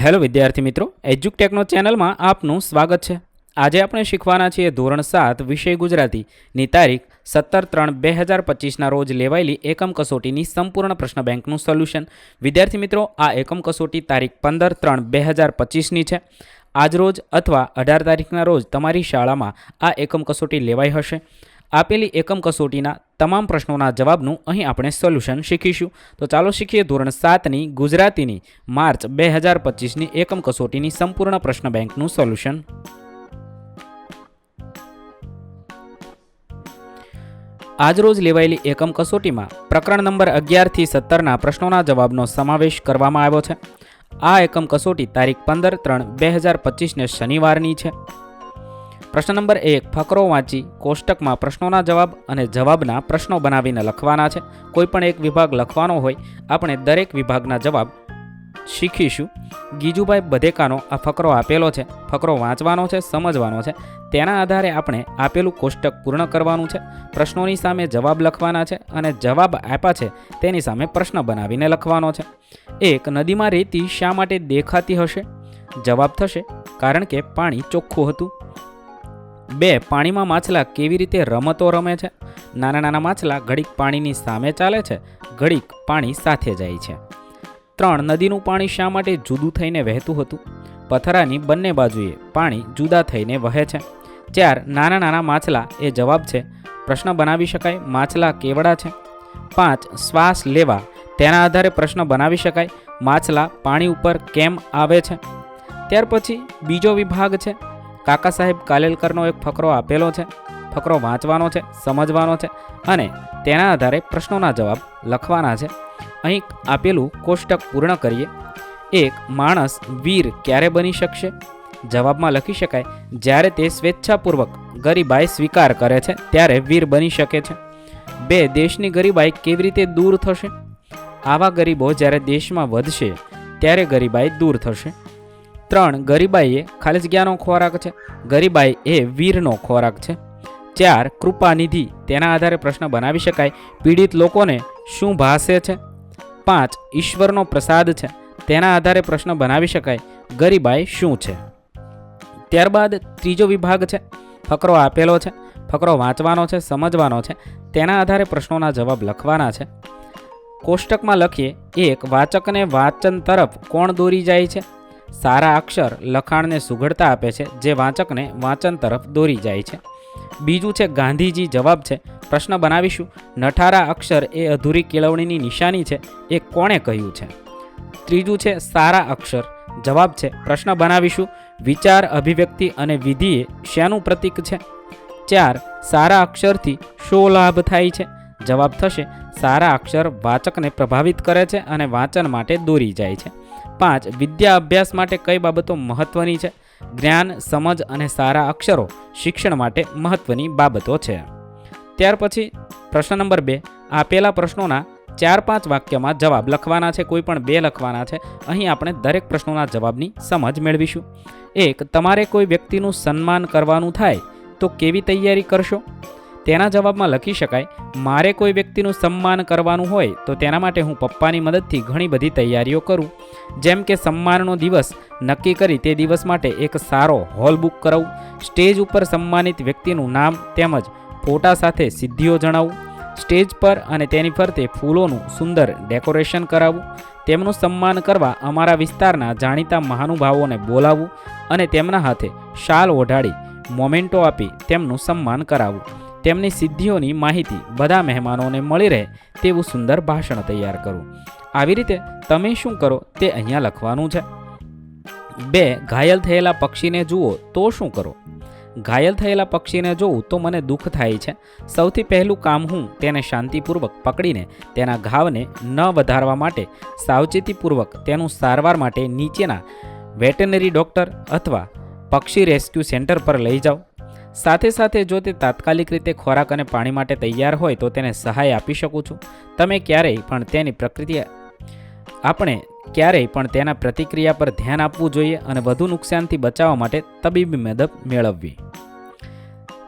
Hello વિદ્યાર્થી મિત્રો, એજ્યુકટેકનો ચેનલમાં આપનું સ્વાગત છે। આજે આપણે શીખવાના છીએ ધોરણ 7 વિષય ગુજરાતીની તારીખ 17/3/2025ના રોજ લેવાયેલી એકમ કસોટીની સંપૂર્ણ પ્રશ્ન બેંકનું સોલ્યુશન। વિદ્યાર્થી મિત્રો, આ એકમ કસોટી તારીખ 15/3/2025ની છે। આજ રોજ અથવા 18 તારીખના રોજ તમારી શાળામાં આ એકમ કસોટી લેવાઈ હશે। આપેલી એકમ કસોટીના તમામ પ્રશ્નોના જવાબનું અહીં આપણે સોલ્યુશન શીખીશું। તો ચાલો શીખીએ ધોરણ 7ની ગુજરાતીની માર્ચ 2025ની એકમ કસોટીની સંપૂર્ણ પ્રશ્ન બેંકનું સોલ્યુશન। આજરોજ લેવાયેલી એકમ કસોટીમાં પ્રકરણ નંબર 11 થી 17ના પ્રશ્નોના જવાબનો સમાવેશ કરવામાં આવ્યો છે। આ એકમ કસોટી તારીખ 15/3/2025ને શનિવારની છે। પ્રશ્ન નંબર 1, ફકરો વાંચી કોષ્ટકમાં પ્રશ્નોના જવાબ અને જવાબના પ્રશ્નો બનાવીને લખવાના છે। કોઈપણ એક વિભાગ લખવાનો હોય, આપણે દરેક વિભાગના જવાબ શીખીશું। ગીજુભાઈ બધેકાનો આ ફકરો આપેલો છે। ફકરો વાંચવાનો છે, સમજવાનો છે, તેના આધારે આપણે આપેલું કોષ્ટક પૂર્ણ કરવાનું છે। પ્રશ્નોની સામે જવાબ લખવાના છે અને જવાબ આપ્યા છે તેની સામે પ્રશ્ન બનાવીને લખવાનો છે। 1, નદીમાં રેતી શા માટે દેખાતી હશે? જવાબ થશે કારણ કે પાણી ચોખ્ખું હતું। 2, પાણીમાં માછલા કેવી રીતે રમતો રમે છે? નાના નાના માછલા ઘડીક પાણીની સામે ચાલે છે, ઘડીક પાણી સાથે જાય છે। 3, નદીનું પાણી શા માટે જુદું થઈને વહેતું હતું? પથરાની બંને બાજુએ પાણી જુદા થઈને વહે છે। 4, નાના નાના માછલા એ જવાબ છે। પ્રશ્ન બનાવી શકાય, માછલા કેવડા છે? 5, શ્વાસ લેવા તેના આધારે પ્રશ્ન બનાવી શકાય, માછલા પાણી ઉપર કેમ આવે છે? ત્યાર પછી બીજો વિભાગ છે। કાકા સાહેબ કાલેલકરનો એક ફકરો આપેલો છે। ફકરો વાંચવાનો છે, સમજવાનો છે અને તેના આધારે પ્રશ્નોના જવાબ લખવાના છે। અહીં આપેલું કોષ્ટક પૂર્ણ કરીએ। 1, માણસ વીર ક્યારે બની શકશે? જવાબમાં લખી શકાય, જ્યારે તે સ્વેચ્છાપૂર્વક ગરીબાઈ સ્વીકાર કરે છે ત્યારે વીર બની શકે છે। 2, દેશની ગરીબાઈ કેવી રીતે દૂર થશે? આવા ગરીબો જ્યારે દેશમાં વધશે ત્યારે ગરીબાઈ દૂર થશે। 3, ગરીબાઈ એ ખાલી જગ્યાનો ખોરાક છે, ગરીબાઈ એ વીરનો ખોરાક છે। 4, કૃપાનિધિ તેના આધારે પ્રશ્ન બનાવી શકાય, પીડિત લોકોને શું ભાસે છે? 5, ઈશ્વરનો પ્રસાદ છે, તેના આધારે પ્રશ્ન બનાવી શકાય, ગરીબાઈ શું છે? ત્યારબાદ ત્રીજો વિભાગ છે। ફકરો આપેલો છે, ફકરો વાંચવાનો છે, સમજવાનો છે, તેના આધારે પ્રશ્નોના જવાબ લખવાના છે। કોષ્ટકમાં લખીએ। 1, વાચકને વાંચન તરફ કોણ દોરી જાય છે? સારા અક્ષર લખાણને સુઘડતા આપે છે, જે વાંચકને વાંચન તરફ દોરી જાય છે। બીજું છે ગાંધીજી, જવાબ છે। પ્રશ્ન બનાવીશું, નઠારા અક્ષર એ અધૂરી કેળવણીની નિશાની છે, એ કોણે કહ્યું છે? ત્રીજું છે સારા અક્ષર, જવાબ છે। પ્રશ્ન બનાવીશું, વિચાર, અભિવ્યક્તિ અને વિધિ એ શાનું પ્રતીક છે? 4, સારા અક્ષરથી શો લાભ થાય છે? જવાબ થશે, સારા અક્ષર વાચકને પ્રભાવિત કરે છે અને વાંચન માટે દોરી જાય છે। 5, વિદ્યા અભ્યાસ માટે કઈ બાબતો મહત્વની છે? જ્ઞાન, સમજ અને સારા અક્ષરો શિક્ષણ માટે મહત્વની બાબતો છે। ત્યાર પછી પ્રશ્ન નંબર 2, આપેલા પ્રશ્નોના 4-5 વાક્યમાં જવાબ લખવાના છે, કોઈ પણ 2 લખવાના છે। અહીં આપણે દરેક પ્રશ્નોના જવાબની સમજ મેળવીશું। 1, તમારે કોઈ વ્યક્તિનું સન્માન કરવાનું થાય તો કેવી તૈયારી કરશો? તેના જવાબમાં લખી શકાય, મારે કોઈ વ્યક્તિનું સન્માન કરવાનું હોય તો તેના માટે હું પપ્પાની મદદથી ઘણી બધી તૈયારીઓ કરું, જેમ કે સન્માનનો દિવસ નક્કી કરી તે દિવસ માટે એક સારો હોલ બુક કરાવું, સ્ટેજ ઉપર સન્માનિત વ્યક્તિનું નામ તેમજ ફોટા સાથે સિદ્ધિઓ જણાવું, સ્ટેજ પર અને તેની ફરતે ફૂલોનું સુંદર ડેકોરેશન કરાવવું, તેમનું સન્માન કરવા અમારા વિસ્તારના જાણીતા મહાનુભાવોને બોલાવવું અને તેમના હાથે શાલ ઓઢાડી મોમેન્ટો આપી તેમનું સન્માન કરાવવું, તેમની સિદ્ધિઓની માહિતી બધા મહેમાનોને મળી રહે તેવું સુંદર ભાષણ તૈયાર કરવું। આવી રીતે તમે શું કરો તે અહીંયા લખવાનું છે। 2, ઘાયલ થયેલા પક્ષીને જુઓ તો શું કરો? ઘાયલ થયેલા પક્ષીને જોઉં તો મને દુઃખ થાય છે। સૌથી પહેલું કામ હું તેને શાંતિપૂર્વક પકડીને તેના ઘાવને ન વધારવા માટે સાવચેતીપૂર્વક તેનું સારવાર માટે નીચેના વેટરનરી ડૉક્ટર અથવા પક્ષી રેસ્ક્યુ સેન્ટર પર લઈ જાઉં। સાથે સાથે જો તે તાત્કાલિક રીતે ખોરાક અને પાણી માટે તૈયાર હોય તો તેને સહાય આપી શકું છું। તમે ક્યારેય પણ તેના પ્રતિક્રિયા પર ધ્યાન આપવું જોઈએ અને વધુ નુકસાનથી બચાવવા માટે તબીબી મદદ મેળવવી।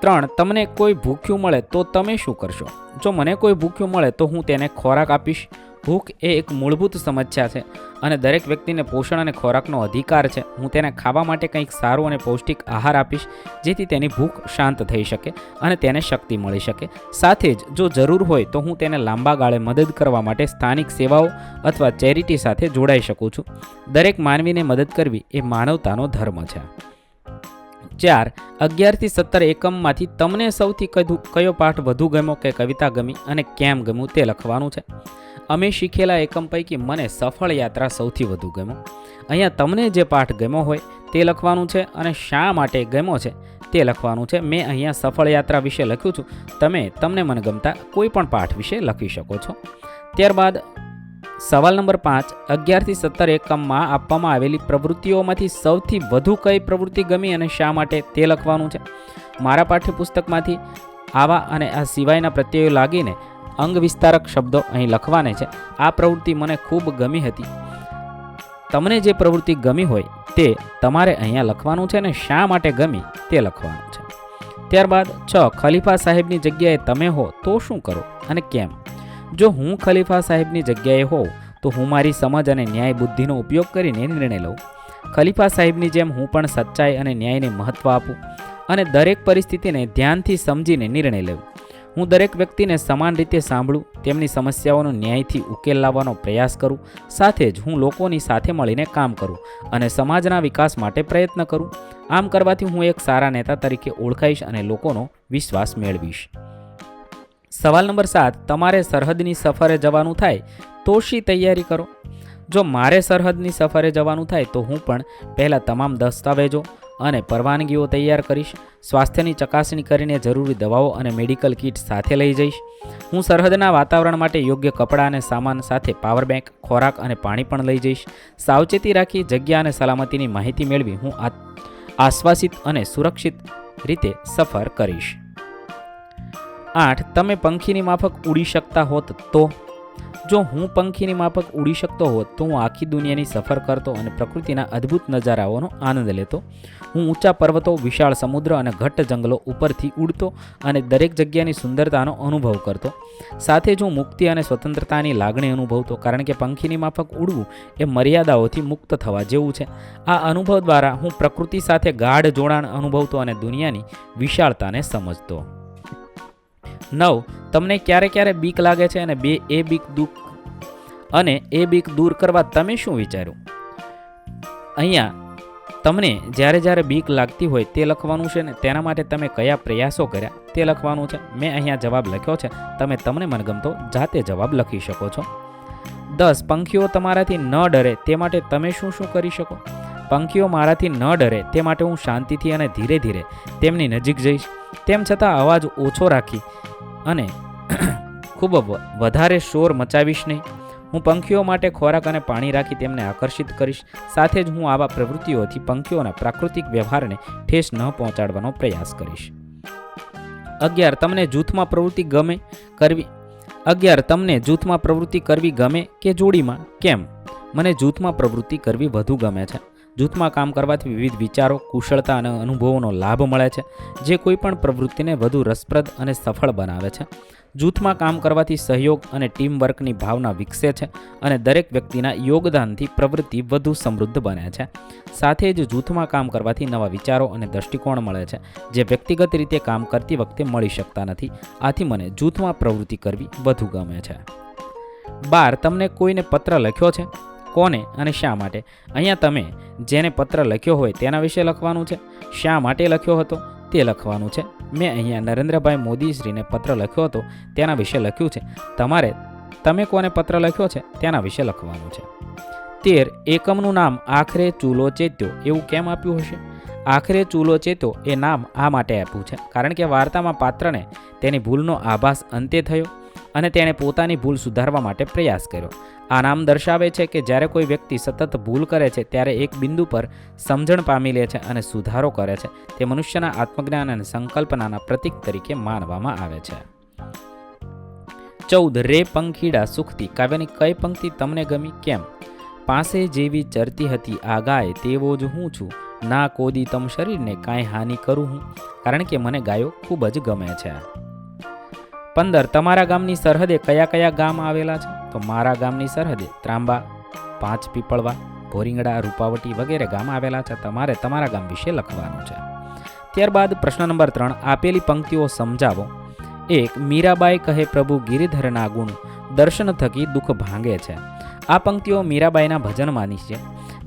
3, તમને કોઈ ભૂખ્યું મળે તો તમે શું કરશો? જો મને કોઈ ભૂખ્યું મળે તો હું તેને ખોરાક આપીશ, ભૂખ એ એક મૂળભૂત સમસ્યા છે અને દરેક વ્યક્તિને પોષણ અને ખોરાકનો અધિકાર છે. હું તેને ખાવા માટે કંઈક સારું અને પૌષ્ટિક આહાર આપીશ, જેથી તેની ભૂખ શાંત થઈ શકે અને તેને શક્તિ મળી શકે. સાથે જ જો જરૂર હોય તો હું તેને લાંબા ગાળે મદદ કરવા માટે સ્થાનિક સેવાઓ અથવા ચેરિટી સાથે જોડાઈ શકું છું. દરેક માનવીને મદદ કરવી એ માનવતાનો ધર્મ છે. 4. 11 થી 17 એકમમાંથી તમને સૌથી કયો પાઠ વધુ ગમ્યો કે કવિતા ગમી અને કેમ ગમ્યું તે લખવાનું છે. અમે શીખેલા એકમ પૈકી મને સફળ યાત્રા સૌથી વધુ ગમ્યો. અહીંયા તમને જે પાઠ ગમ્યો હોય તે લખવાનું છે અને શા માટે ગમ્યો છે તે લખવાનું છે. મેં અહીંયા સફળ યાત્રા વિશે લખ્યું છું. તમને મનગમતા કોઈ પણ પાઠ વિશે લખી શકો છો. ત્યારબાદ સવાલ નંબર 5. 11 થી 17 એકમમાં આપવામાં આવેલી પ્રવૃત્તિઓમાંથી સૌથી વધુ કઈ પ્રવૃત્તિ ગમી અને શા માટે તે લખવાનું છે. મારા પાઠ્યપુસ્તકમાંથી આવા અને આ સિવાયના પ્રત્યયો લાગીને અંગ વિસ્તારક શબ્દો અહીં લખવાને છે. આ પ્રવૃત્તિ મને ખૂબ ગમી હતી. તમને જે પ્રવૃત્તિ ગમી હોય તે તમારે અહીંયા લખવાનું છે અને શા માટે ગમી તે લખવાનું છે. ત્યારબાદ 6. ખલીફા સાહેબની જગ્યાએ તમે હો તો શું કરો અને કેમ? જો હું ખલીફા સાહેબની જગ્યાએ હોઉં તો હું મારી સમજ અને ન્યાય બુદ્ધિનો ઉપયોગ કરીને નિર્ણય લઉં. ખલીફા સાહેબની જેમ હું પણ સચ્ચાઈ અને ન્યાયને મહત્ત્વ આપું અને દરેક પરિસ્થિતિને ધ્યાનથી સમજીને નિર્ણય લઉં. હું દરેક વ્યક્તિને સમાન રીતે સાંભળું, તેમની સમસ્યાઓનો ન્યાયથી ઉકેલ લાવવાનો પ્રયાસ કરું. સાથે જ હું લોકોની સાથે મળીને કામ કરું અને સમાજના વિકાસ માટે પ્રયત્ન કરું. આમ કરવાથી હું એક સારા નેતા તરીકે ઓળખાઈશ અને લોકોનો વિશ્વાસ મેળવીશ. સવાલ નંબર 7. તમારે સરહદની સફરે જવાનું થાય તો શી તૈયારી કરો? જો મારે સરહદની સફરે જવાનું થાય તો હું પણ પહેલાં તમામ દસ્તાવેજો અને પરવાનગીઓ તૈયાર કરીશ. સ્વાસ્થ્યની ચકાસણી કરીને જરૂરી દવાઓ અને મેડિકલ કિટ સાથે લઈ જઈશ. હું સરહદના વાતાવરણ માટે યોગ્ય કપડાં અને સામાન સાથે પાવર બેંક, ખોરાક અને પાણી પણ લઈ જઈશ. સાવચેતી રાખી જગ્યા અને સલામતીની માહિતી મેળવી હું આશ્વાસિત અને સુરક્ષિત રીતે સફર કરીશ. 8. તમે પંખીની માફક ઉડી શકતા હોત તો? જો હું પંખીની માફક ઉડી શકતો હોત તો હું આખી દુનિયાની સફર કરતો અને પ્રકૃતિના અદ્ભુત નજારાઓનો આનંદ લેતો. હું ઊંચા પર્વતો, વિશાળ સમુદ્ર અને ઘટ્ટ જંગલો ઉપરથી ઉડતો અને દરેક જગ્યાની સુંદરતાનો અનુભવ કરતો. સાથે જ હું મુક્તિ અને સ્વતંત્રતાની લાગણી અનુભવતો, કારણ કે પંખીની માફક ઉડવું એ મર્યાદાઓથી મુક્ત થવા જેવું છે. આ અનુભવ દ્વારા હું પ્રકૃતિ સાથે ગાઢ જોડાણ અનુભવતો અને દુનિયાની વિશાળતાને સમજતો. 9. તમને ક્યારે બીક લાગે છે અને એ બીક દૂર કરવા તમે શું વિચાર્યું? અહીંયા તમને જ્યારે બીક લાગતી હોય તે લખવાનું છે ને તેના માટે તમે કયા પ્રયાસો કર્યા તે લખવાનું છે. મેં અહીંયા જવાબ લખ્યો છે. તમને મનગમતો જાતે જવાબ લખી શકો છો. 10. પંખીઓ તમારાથી ન ડરે તે માટે તમે શું કરી શકો? પંખીઓ મારાથી ન ડરે તે માટે હું શાંતિથી અને ધીરે ધીરે તેમની નજીક જઈશ. તેમ છતાં અવાજ ઓછો રાખી અને ખૂબ વધારે શોર મચાવીશ નહીં. હું પંખીઓ માટે ખોરાક અને પાણી રાખી તેમને આકર્ષિત કરીશ. સાથે જ હું આવા પ્રવૃત્તિઓથી પંખીઓના પ્રાકૃતિક વ્યવહારને ઠેસ ન પહોંચાડવાનો પ્રયાસ કરીશ. 11. તમને જૂથમાં પ્રવૃત્તિ કરવી ગમે કે જોડીમાં? કેમ? મને જૂથમાં પ્રવૃત્તિ કરવી વધુ ગમે છે. જૂથમાં કામ કરવાથી વિવિધ વિચારો, કુશળતા અને અનુભવોનો લાભ મળે છે, જે કોઈ પણ પ્રવૃત્તિને વધુ રસપ્રદ અને સફળ બનાવે છે. જૂથમાં કામ કરવાથી સહયોગ અને ટીમવર્કની ભાવના વિકસે છે અને દરેક વ્યક્તિના યોગદાનથી પ્રવૃત્તિ વધુ સમૃદ્ધ બને છે. સાથે જ જૂથમાં કામ કરવાથી નવા વિચારો અને દૃષ્ટિકોણ મળે છે, જે વ્યક્તિગત રીતે કામ કરતી વખતે મળી શકતા નથી. આથી મને જૂથમાં પ્રવૃત્તિ કરવી વધુ ગમે છે. 12. તમને કોઈને પત્ર લખ્યો છે? કોને અને શા માટે? અહીંયા તમે જેને પત્ર લખ્યો હોય તેના વિશે લખવાનું છે. શા માટે લખ્યો હતો તે લખવાનું છે. મેં અહીંયા નરેન્દ્રભાઈ મોદીશ્રીને પત્ર લખ્યો હતો તેના વિશે લખ્યું છે. તમે કોને પત્ર લખ્યો છે તેના વિશે લખવાનું છે. 13. એકમનું નામ આખરે ચૂલો ચેત્યો એવું કેમ આપ્યું હશે? આખરે ચૂલો ચેત્યો એ નામ આ માટે આપ્યું છે કારણ કે વાર્તામાં પાત્રને તેની ભૂલનો આભાસ અંતે થયો અને તેણે પોતાની ભૂલ સુધારવા માટે પ્રયાસ કર્યો. આ નામ દર્શાવે છે કે જ્યારે કોઈ વ્યક્તિ સતત ભૂલ કરે છે ત્યારે એક બિંદુ પર સમજણ પામી લે છે અને સુધારો કરે છે. તે મનુષ્યના આત્મજ્ઞાન અને સંકલ્પનાના પ્રતીક તરીકે માનવામાં આવે છે. 14. રે પંખીડા સુખતી કાવ્યની કઈ પંક્તિ તમને ગમી? કેમ? પાસે જેવી ચરતી હતી આ ગાય તેવો જ હું છું, ના કોદી તમ શરીરને કાંઈ હાનિ કરું હું, કારણ કે મને ગાયો ખૂબ જ ગમે છે. 15. તમારા ગામની સરહદે કયા ગામ આવેલા છે? તો મારા ગામની સરહદે ત્રાંબા, પાંચ પીપળવા, ભોરિંગડા, રૂપાવટી વગેરે ગામ આવેલા છે. તમારે તમારા ગામ વિશે લખવાનું છે. ત્યારબાદ પ્રશ્ન નંબર 3, આપેલી પંક્તિઓ સમજાવો. 1. મીરાબાઈ કહે પ્રભુ ગિરિધરના ગુણ દર્શન થકી દુઃખ ભાંગે છે. આ પંક્તિઓ મીરાબાઈના ભજનમાંની છે,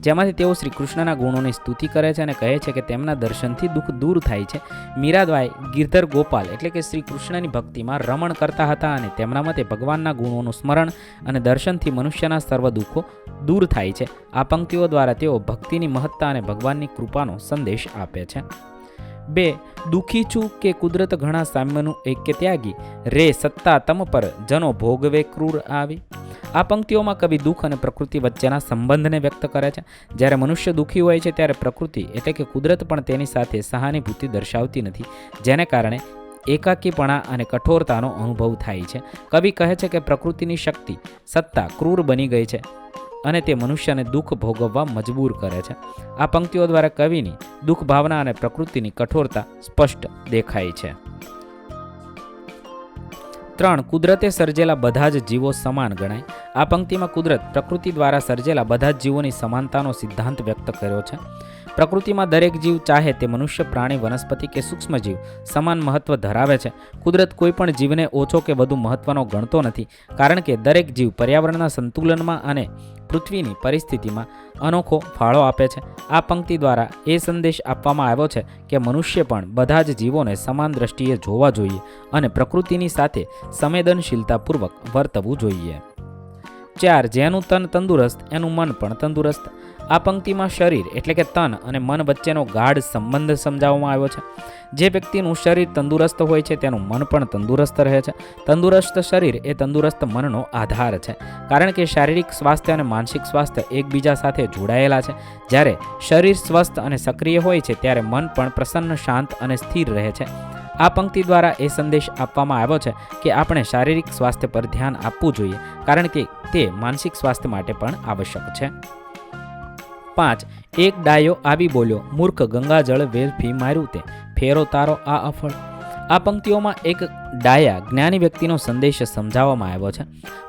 જેમાંથી તેઓ શ્રી કૃષ્ણના ગુણોની સ્તુતિ કરે છે અને કહે છે કે તેમના દર્શનથી દુઃખ દૂર થાય છે. મીરાબાઈ ગિરધર ગોપાલ એટલે કે શ્રી કૃષ્ણની ભક્તિમાં રમણ કરતા હતા અને તેમના મતે ભગવાનના ગુણોનું સ્મરણ અને દર્શનથી મનુષ્યના સર્વ દુઃખો દૂર થાય છે. આ પંક્તિઓ દ્વારા તેઓ ભક્તિની મહત્તા અને ભગવાનની કૃપાનો સંદેશ આપે છે. 2. દુઃખી છું કે કુદરત ઘણા સામ્યનું એક્ય ત્યાગી રે સત્તા તમ પર જનો ભોગવે ક્રૂર આવી. આ પંક્તિઓમાં કવિ દુઃખ અને પ્રકૃતિ વચ્ચેના સંબંધને વ્યક્ત કરે છે. જ્યારે મનુષ્ય દુઃખી હોય છે ત્યારે પ્રકૃતિ એટલે કે કુદરત પણ તેની સાથે સહાનુભૂતિ દર્શાવતી નથી, જેને કારણે એકાકીપણા અને કઠોરતાનો અનુભવ થાય છે. કવિ કહે છે કે પ્રકૃતિની શક્તિ સત્તા ક્રૂર બની ગઈ છે અને તે મનુષ્યને દુઃખ ભોગવવા મજબૂર કરે છે. આ પંક્તિઓ દ્વારા કવિની દુઃખ ભાવના અને પ્રકૃતિની કઠોરતા સ્પષ્ટ દેખાય છે. 3. કુદરતે સર્જેલા બધા જ જીવો સમાન ગણાય. આ પંક્તિમાં કુદરત પ્રકૃતિ દ્વારા સર્જેલા બધા જ જીવોની સમાનતાનો સિદ્ધાંત વ્યક્ત કર્યો છે. પ્રકૃતિમાં દરેક જીવ, ચાહે તે મનુષ્ય, પ્રાણી, વનસ્પતિ કે સૂક્ષ્મજીવ, સમાન મહત્વ ધરાવે છે. કુદરત કોઈ પણ જીવને ઓછો કે વધુ મહત્વનો ગણતો નથી, કારણ કે દરેક જીવ પર્યાવરણના સંતુલનમાં અને પૃથ્વીની પરિસ્થિતિમાં અનોખો ફાળો આપે છે. આ પંક્તિ દ્વારા એ સંદેશ આપવામાં આવ્યો છે કે મનુષ્ય પણ બધા જ જીવોને સમાન દ્રષ્ટિએ જોવા જોઈએ અને પ્રકૃતિની સાથે સંવેદનશીલતાપૂર્વક વર્તવું જોઈએ. 4. જેનું તન તંદુરસ્ત એનું મન પણ તંદુરસ્ત. આ પંક્તિમાં શરીર એટલે કે તન અને મન વચ્ચેનો ગાઢ સંબંધ સમજાવવામાં આવ્યો છે. જે વ્યક્તિનું શરીર તંદુરસ્ત હોય છે તેનું મન પણ તંદુરસ્ત રહે છે. તંદુરસ્ત શરીર એ તંદુરસ્ત મનનો આધાર છે, કારણ કે શારીરિક સ્વાસ્થ્ય અને માનસિક સ્વાસ્થ્ય એકબીજા સાથે જોડાયેલા છે. જ્યારે શરીર સ્વસ્થ અને સક્રિય હોય છે ત્યારે મન પણ પ્રસન્ન, શાંત અને સ્થિર રહે છે. આ પંક્તિ દ્વારા એ સંદેશ આપવામાં આવ્યો છે કે આપણે શારીરિક સ્વાસ્થ્ય પર ધ્યાન આપવું જોઈએ, કારણ કે તે માનસિક સ્વાસ્થ્ય માટે પણ આવશ્યક છે. 5. એક ડાયો આવી બોલ્યો, મૂર્ખ ગંગાજળ વેરફી માર્યું તે ફેરો તારો આ અફળ. આ પંક્તિઓમાં એક ડાયા જ્ઞાની વ્યક્તિનો સંદેશ સમજાવવામાં આવ્યો છે.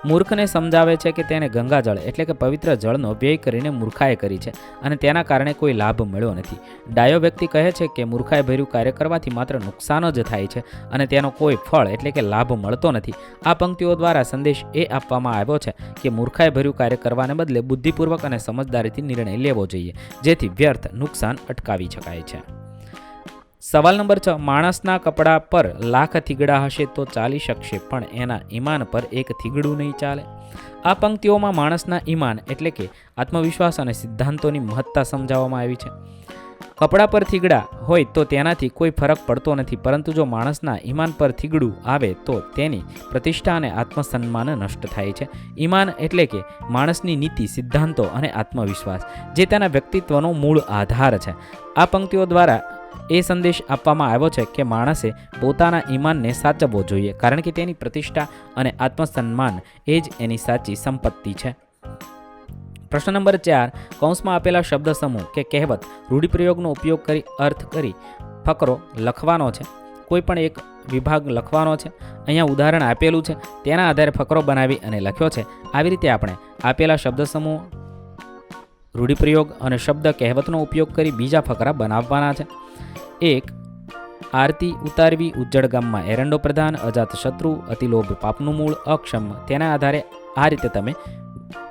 મૂર્ખને સમજાવે છે કે તેને ગંગાજળ એટલે કે પવિત્ર જળનો વ્યય કરીને મૂર્ખાએ કરી છે અને તેના કારણે કોઈ લાભ મળ્યો નથી. ડાયો વ્યક્તિ કહે છે કે મૂર્ખાએ ભર્યું કાર્ય કરવાથી માત્ર નુકસાન જ થાય છે અને તેનો કોઈ ફળ એટલે કે લાભ મળતો નથી. આ પંક્તિઓ દ્વારા સંદેશ એ આપવામાં આવ્યો છે કે મૂર્ખાએ ભર્યું કાર્ય કરવાને બદલે બુદ્ધિપૂર્વક અને સમજદારીથી નિર્ણય લેવો જોઈએ, જેથી વ્યર્થ નુકસાન અટકાવી શકાય છે. સવાલ નંબર 6. માણસના કપડા પર લાખ થીગડા હશે તો ચાલી શકશે, પણ એના ઈમાન પર એક થીગડું નહીં ચાલે. આ પંક્તિઓમાં માણસના ઈમાન એટલે કે આત્મવિશ્વાસ અને સિદ્ધાંતોની મહત્તા સમજાવવામાં આવી છે. કપડા પર થીગડા હોય તો તેનાથી કોઈ ફરક પડતો નથી, પરંતુ જો માણસના ઈમાન પર થીગડું આવે તો તેની પ્રતિષ્ઠા અને આત્મસન્માન નષ્ટ થાય છે. ઈમાન એટલે કે માણસની નીતિ, સિદ્ધાંતો અને આત્મવિશ્વાસ, જે તેના વ્યક્તિત્વનો મૂળ આધાર છે. આ પંક્તિઓ દ્વારા એ સંદેશ આપવામાં આવ્યો છે કે માણસે પોતાના ઈમાનને સાચવવો જોઈએ, કારણ કે તેની પ્રતિષ્ઠા અને આત્મસન્માન એ જ એની સાચી સંપત્તિ છે. પ્રશ્ન નંબર 4. કૌંસમાં આપેલા શબ્દ સમૂહ કે કહેવત, રૂઢિપ્રયોગનો ઉપયોગ કરી અર્થ કરી ફકરો લખવાનો છે. કોઈ પણ એક વિભાગ લખવાનો છે. અહીંયા ઉદાહરણ આપેલું છે, તેના આધારે ફકરો બનાવી અને લખ્યો છે. આવી રીતે આપણે આપેલા શબ્દ સમૂહ, રૂઢિપ્રયોગ અને શબ્દ કહેવતનો ઉપયોગ કરી બીજા ફકરા બનાવવાના છે. 1. આરતી ઉતારવી ઉજ્જડ ગામમાં એરંડો પ્રધાન, અજાત શત્રુ, અતિલોભ પાપનું મૂળ, અક્ષમ. તેના આધારે આ રીતે તમે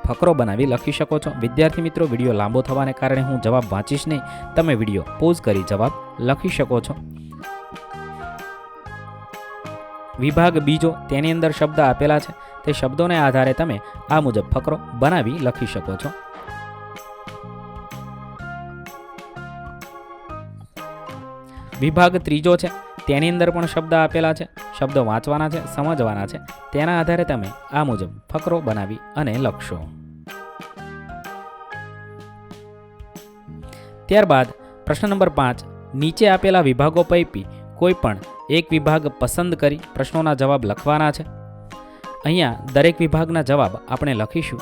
ફકરો બનાવી લખી શકો છો. વિદ્યાર્થી મિત્રો, વિડીયો લાંબો થવાને કારણે હું જવાબ વાંચીશ નહીં, તમે વિડીયો પોઝ કરી જવાબ લખી શકો છો. વિભાગ બીજો, તેની અંદર શબ્દ આપેલા છે, તે શબ્દોને આધારે તમે આ મુજબ ફકરો બનાવી લખી શકો છો. વિભાગ ત્રીજો છે, તેની અંદર પણ શબ્દ આપેલા છે, શબ્દો વાંચવાના છે, સમજવાના છે. તેના આધારે તમે આ મુજબ ફકરો બનાવી અને લખશો. ત્યારબાદ પ્રશ્ન નંબર 5. નીચે આપેલા વિભાગો પૈકી કોઈ પણ એક વિભાગ પસંદ કરી પ્રશ્નોના જવાબ લખવાના છે. અહીંયા દરેક વિભાગના જવાબ આપણે લખીશું.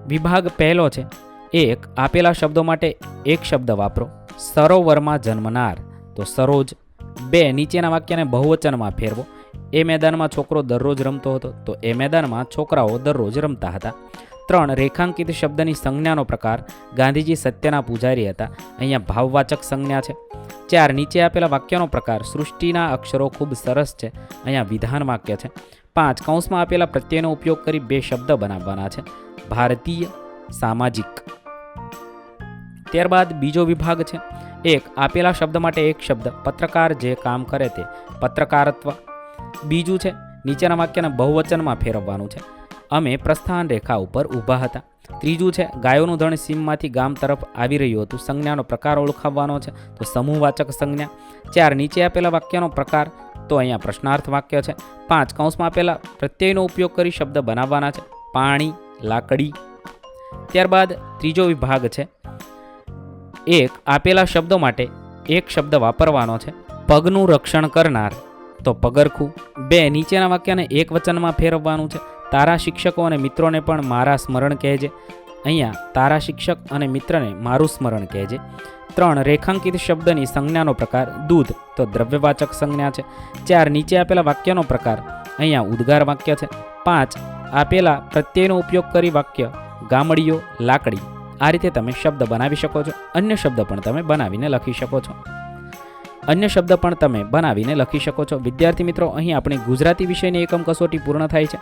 વિભાગ પહેલો છે. 1. આપેલા શબ્દો માટે એક શબ્દ વાપરો. સરોવરમાં જન્મનાર તો સરોજ. 2. નીચેના વાક્યને બહુવચનમાં ફેરવો. એ મેદાનમાં છોકરો દરરોજ રમતો હતો, તો એ મેદાનમાં છોકરાઓ દરરોજ રમતા હતા. 3 રેખાંકિત શબ્દની સંજ્ઞાનો પ્રકાર. ગાંધીજી સત્યના પૂજારી હતા. અહીંયા ભાવવાચક સંજ્ઞા છે. 4 નીચે આપેલા વાક્યનો પ્રકાર. સૃષ્ટિના અક્ષરો ખૂબ સરસ છે. અહીંયા વિધાન વાક્ય છે. 5 કૌંસમાં આપેલા પ્રત્યયનો ઉપયોગ કરી 2 શબ્દ બનાવવાના છે. ભારતીય, સામાજિક. ત્યારબાદ બીજો વિભાગ છે. 1 આપેલા શબ્દ માટે એક શબ્દ. પત્રકાર જે કામ કરે તે. પત્રકારત્વ. બીજું છે નીચેના વાક્યને બહુવચનમાં ફેરવવાનું છે. અમે પ્રસ્થાન રેખા ઉપર ઊભા હતા. ત્રીજું છે ગાયોનું ધણ સીમમાંથી ગામ તરફ આવી રહ્યું હતું. સંજ્ઞાનો પ્રકાર ઓળખાવવાનો છે, તો સમૂહવાચક સંજ્ઞા. 4 નીચે આપેલા વાક્યનો પ્રકાર, તો અહીંયા પ્રશ્નાર્થ વાક્ય છે. 5 કૌંસમાં આપેલા પ્રત્યયનો ઉપયોગ કરી શબ્દ બનાવવાના છે. પાણી, લાકડી. ત્યારબાદ ત્રીજો વિભાગ છે. 1 આપેલા શબ્દો માટે એક શબ્દ વાપરવાનો છે. પગનું રક્ષણ કરનાર, તો પગરખું. 2 નીચેના વાક્યને એક વચનમાં ફેરવવાનું છે. તારા શિક્ષકો અને મિત્રોને પણ મારા સ્મરણ કહેજે. અહીંયા તારા શિક્ષક અને મિત્રને મારું સ્મરણ કહેજે. 3 રેખાંકિત શબ્દની સંજ્ઞાનો પ્રકાર. દૂધ, તો દ્રવ્યવાચક સંજ્ઞા છે. 4 નીચે આપેલા વાક્યનો પ્રકાર. અહીંયા ઉદ્ગાર વાક્ય છે. 5 આપેલા પ્રત્યયનો ઉપયોગ કરી વાક્ય. ગામડીઓ, લાકડી. આ રીતે તમે શબ્દ બનાવી શકો છો. અન્ય શબ્દ પણ તમે બનાવીને લખી શકો છો. વિદ્યાર્થી મિત્રો, અહીં આપણી ગુજરાતી વિષયની એકમ કસોટી પૂર્ણ થાય છે.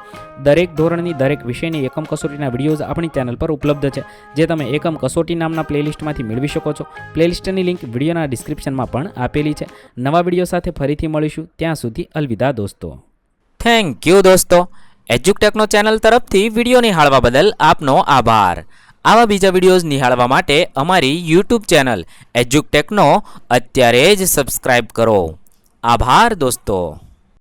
દરેક ધોરણની દરેક વિષયની એકમ કસોટીના વિડીયોઝ આપણી ચેનલ પર ઉપલબ્ધ છે, જે તમે એકમ કસોટી નામના પ્લેલિસ્ટમાંથી મેળવી શકો છો. પ્લેલિસ્ટની લિંક વિડીયોના ડિસ્ક્રિપ્શનમાં પણ આપેલી છે. નવા વિડીયો સાથે ફરીથી મળીશું. ત્યાં સુધી અલવિદા દોસ્તો. થેન્ક યુ દોસ્તો. એજ્યુકટેકનો ચેનલ તરફથી વિડીયો નિહાળવા બદલ આપનો આભાર. આવા બીજા વિડીયોઝ નિહાળવા માટે અમારી યુટ્યુબ ચેનલ એજ્યુકટેકનો અત્યારે જ સબસ્ક્રાઇબ કરો. આભાર દોસ્તો.